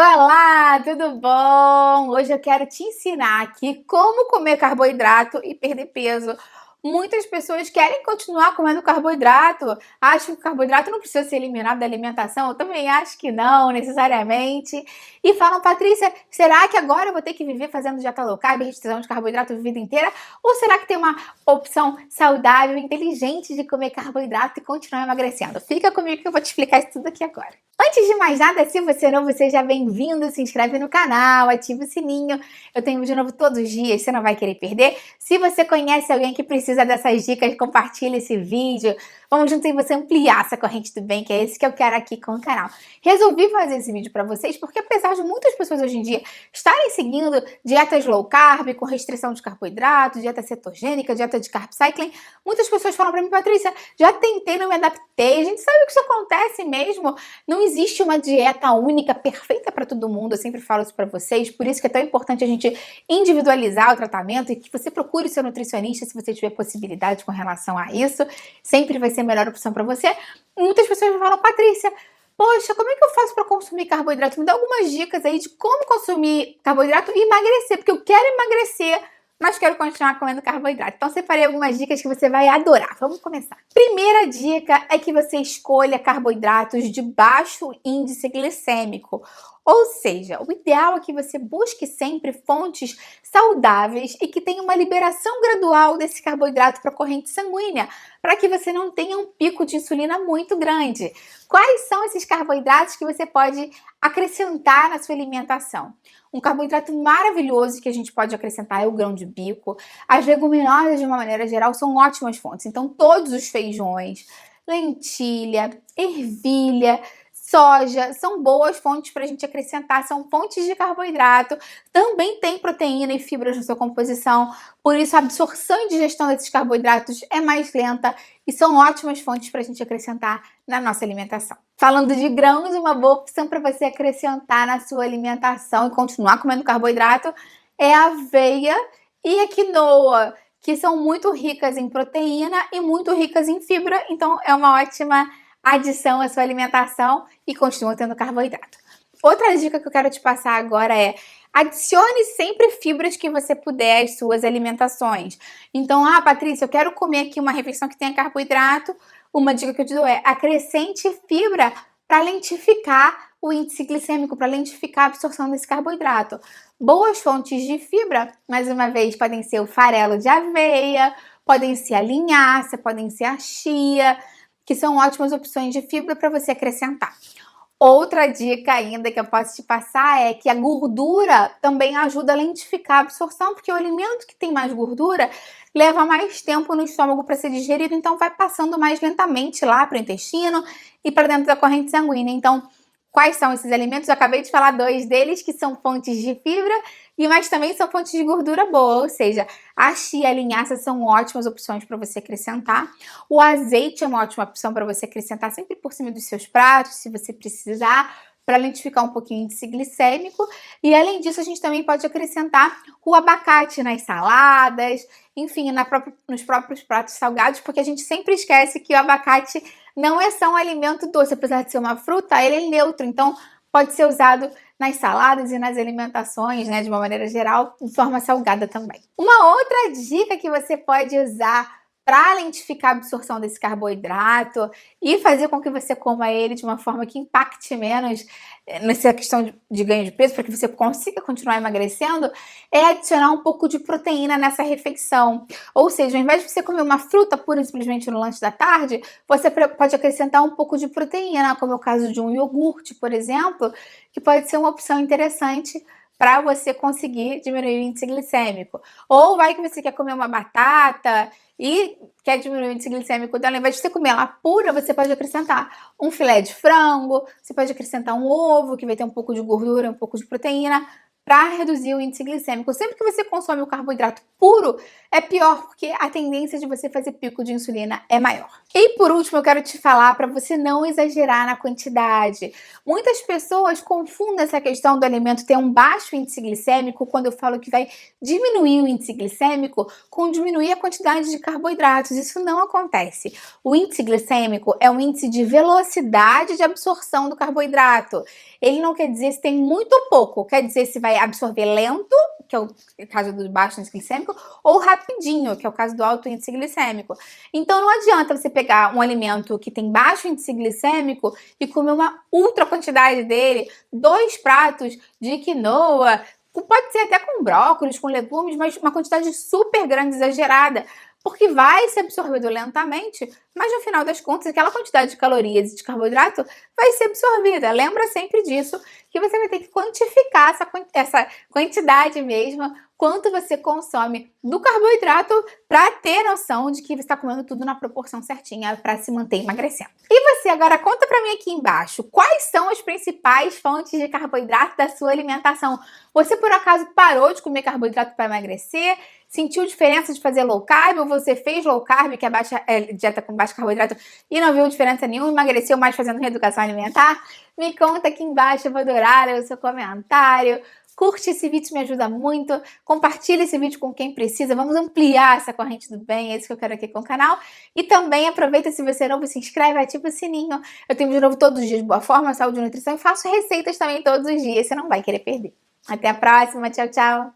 Olá, tudo bom? Hoje eu quero te ensinar aqui como comer carboidrato e perder peso. Muitas pessoas querem continuar comendo carboidrato, acham que o carboidrato não precisa ser eliminado da alimentação, eu também acho que não, necessariamente. E falam, Patrícia, será que agora eu vou ter que viver fazendo dieta low carb, restrição de carboidrato a vida inteira? Ou será que tem uma opção saudável, inteligente de comer carboidrato e continuar emagrecendo? Fica comigo que eu vou te explicar isso tudo aqui agora. Antes de mais nada, se você não, seja bem-vindo, se inscreve no canal, ativa o sininho. Eu tenho vídeo novo todos os dias, você não vai querer perder. Se você conhece alguém que precisa dessas dicas, compartilha esse vídeo. Vamos juntos em você ampliar essa corrente do bem, que é esse que eu quero aqui com o canal. Resolvi fazer esse vídeo para vocês porque apesar de muitas pessoas hoje em dia estarem seguindo dietas low carb, com restrição de carboidratos, dieta cetogênica, dieta de carb cycling, muitas pessoas falam para mim, Patrícia, já tentei, não me adaptei. A gente sabe que isso acontece mesmo. Não existe uma dieta única, perfeita para todo mundo. Eu sempre falo isso para vocês, por isso que é tão importante a gente individualizar o tratamento e que você procure o seu nutricionista se você tiver possibilidade com relação a isso. Sempre vai ser a melhor opção para você. Muitas pessoas falam, Patrícia, poxa, como é que eu faço para consumir carboidrato? Me dá algumas dicas aí de como consumir carboidrato e emagrecer, porque eu quero emagrecer, mas quero continuar comendo carboidrato. Então, separei algumas dicas que você vai adorar. Vamos começar. Primeira dica é que você escolha carboidratos de baixo índice glicêmico. Ou seja, o ideal é que você busque sempre fontes saudáveis e que tenham uma liberação gradual desse carboidrato para a corrente sanguínea, para que você não tenha um pico de insulina muito grande. Quais são esses carboidratos que você pode acrescentar na sua alimentação? Um carboidrato maravilhoso que a gente pode acrescentar é o grão de bico. As leguminosas, de uma maneira geral, são ótimas fontes. Então, todos os feijões, lentilha, ervilha, soja, são boas fontes para a gente acrescentar, são fontes de carboidrato, também tem proteína e fibras na sua composição, por isso a absorção e digestão desses carboidratos é mais lenta e são ótimas fontes para a gente acrescentar na nossa alimentação. Falando de grãos, uma boa opção para você acrescentar na sua alimentação e continuar comendo carboidrato é a aveia e a quinoa, que são muito ricas em proteína e muito ricas em fibra, então é uma ótima adição à sua alimentação e continua tendo carboidrato. Outra dica que eu quero te passar agora é adicione sempre fibras que você puder às suas alimentações. Então, Patrícia, eu quero comer aqui uma refeição que tenha carboidrato. Uma dica que eu te dou é acrescente fibra para lentificar o índice glicêmico, para lentificar a absorção desse carboidrato. Boas fontes de fibra, mais uma vez, podem ser o farelo de aveia, podem ser a linhaça, podem ser a chia, que são ótimas opções de fibra para você acrescentar. Outra dica ainda que eu posso te passar é que a gordura também ajuda a lentificar a absorção, porque o alimento que tem mais gordura leva mais tempo no estômago para ser digerido, então vai passando mais lentamente lá para o intestino e para dentro da corrente sanguínea. Então, quais são esses alimentos? Eu acabei de falar dois deles, que são fontes de fibra, mas também são fontes de gordura boa, ou seja, a chia e a linhaça são ótimas opções para você acrescentar. O azeite é uma ótima opção para você acrescentar sempre por cima dos seus pratos, se você precisar, para lentificar um pouquinho o índice glicêmico. E além disso, a gente também pode acrescentar o abacate nas saladas, enfim, nos próprios pratos salgados, porque a gente sempre esquece que o abacate não é só um alimento doce, apesar de ser uma fruta, ele é neutro, então pode ser usado nas saladas e nas alimentações, né, de uma maneira geral, de forma salgada também. Uma outra dica que você pode usar para lentificar a absorção desse carboidrato e fazer com que você coma ele de uma forma que impacte menos nessa questão de ganho de peso, para que você consiga continuar emagrecendo, é adicionar um pouco de proteína nessa refeição. Ou seja, ao invés de você comer uma fruta pura e simplesmente no lanche da tarde, você pode acrescentar um pouco de proteína, como é o caso de um iogurte, por exemplo, que pode ser uma opção interessante para você conseguir diminuir o índice glicêmico. Ou vai que você quer comer uma batata e quer diminuir o índice glicêmico dela, ao invés de você comer ela pura, você pode acrescentar um filé de frango, você pode acrescentar um ovo, que vai ter um pouco de gordura, um pouco de proteína, para reduzir o índice glicêmico. Sempre que você consome o carboidrato puro, é pior, porque a tendência de você fazer pico de insulina é maior. E por último, eu quero te falar para você não exagerar na quantidade. Muitas pessoas confundem essa questão do alimento ter um baixo índice glicêmico, quando eu falo que vai diminuir o índice glicêmico, com diminuir a quantidade de carboidratos. Isso não acontece. O índice glicêmico é um índice de velocidade de absorção do carboidrato. Ele não quer dizer se tem muito ou pouco, quer dizer se vai absorver lento, que é o caso do baixo índice glicêmico, ou rapidinho, que é o caso do alto índice glicêmico. Então não adianta você pegar um alimento que tem baixo índice glicêmico e comer uma ultra quantidade dele, 2 pratos de quinoa, pode ser até com brócolis, com legumes, mas uma quantidade super grande, exagerada, porque vai ser absorvido lentamente, mas no final das contas, aquela quantidade de calorias e de carboidrato vai ser absorvida. Lembra sempre disso, que você vai ter que quantificar essa quantidade mesmo, quanto você consome do carboidrato, para ter noção de que você está comendo tudo na proporção certinha para se manter emagrecendo. E você, agora conta para mim aqui embaixo, quais são as principais fontes de carboidrato da sua alimentação? Você por acaso parou de comer carboidrato para emagrecer? Sentiu diferença de fazer low carb, ou você fez low carb, que é dieta com baixo carboidrato, e não viu diferença nenhuma, emagreceu mais fazendo reeducação alimentar? Me conta aqui embaixo, eu vou adorar o seu comentário. Curte esse vídeo, me ajuda muito. Compartilha esse vídeo com quem precisa. Vamos ampliar essa corrente do bem, é isso que eu quero aqui com o canal. E também aproveita, se você é novo, se inscreve, ativa o sininho. Eu tenho vídeo novo todos os dias, boa forma, saúde e nutrição. E faço receitas também todos os dias, você não vai querer perder. Até a próxima, tchau, tchau!